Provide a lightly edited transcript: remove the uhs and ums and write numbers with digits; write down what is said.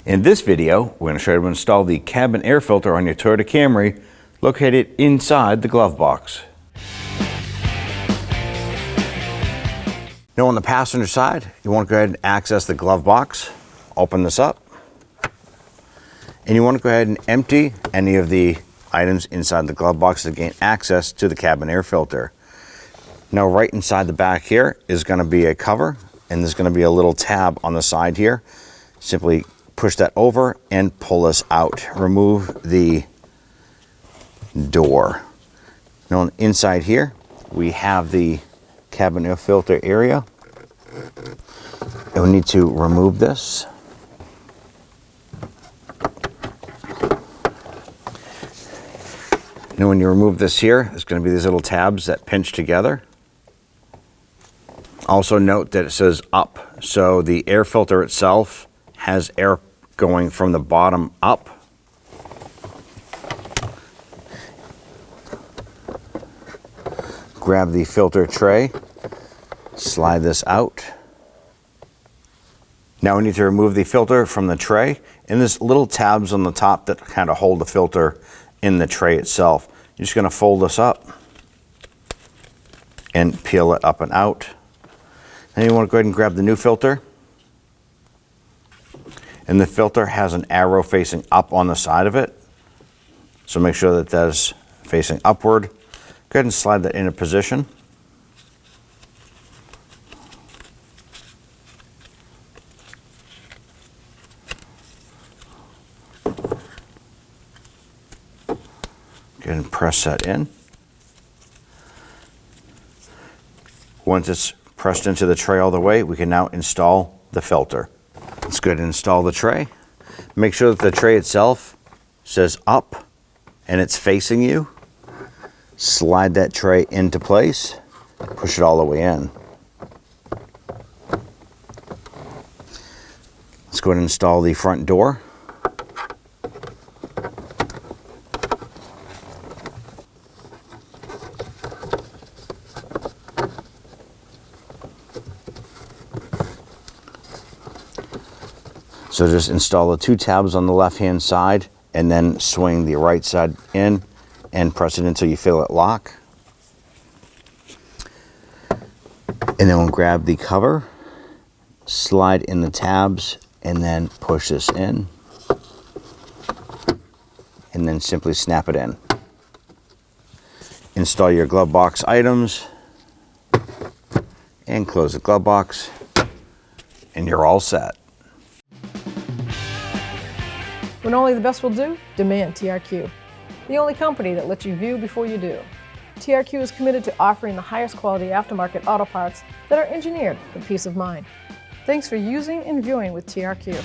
In this video, we're going to show you how to install the cabin air filter on your Toyota Camry located inside the glove box. Now on the passenger side, you want to go ahead and access the glove box, open this up, and you want to go ahead and empty any of the items inside the glove box to gain access to the cabin air filter. Now right inside the back here is going to be a cover, and there's going to be a little tab on the side here. Simply push that over and pull this out. Remove the door. Now on the inside here, we have the cabin air filter area. And we need to remove this. Now when you remove this here, there's going to be these little tabs that pinch together. Also note that it says up, so the air filter itself has air going from the bottom up. Grab the filter tray, slide this out. Now we need to remove the filter from the tray, and there's little tabs on the top that kind of hold the filter in the tray itself. You're just going to fold this up and peel it up and out. Then you want to go ahead and grab the new filter. And the filter has an arrow facing up on the side of it. So make sure that that is facing upward. Go ahead and slide that into position. Go ahead and press that in. Once it's pressed into the tray all the way, we can now install the filter. Let's go ahead and install the tray. Make sure that the tray itself says up and it's facing you. Slide that tray into place, push it all the way in. Let's go ahead and install the front door. So just install the two tabs on the left-hand side and then swing the right side in and press it until you feel it lock. And then we'll grab the cover, slide in the tabs, and then push this in. And then simply snap it in. Install your glove box items and close the glove box, and you're all set. When only the best will do, demand TRQ. The only company that lets you view before you do. TRQ is committed to offering the highest quality aftermarket auto parts that are engineered for peace of mind. Thanks for using and viewing with TRQ.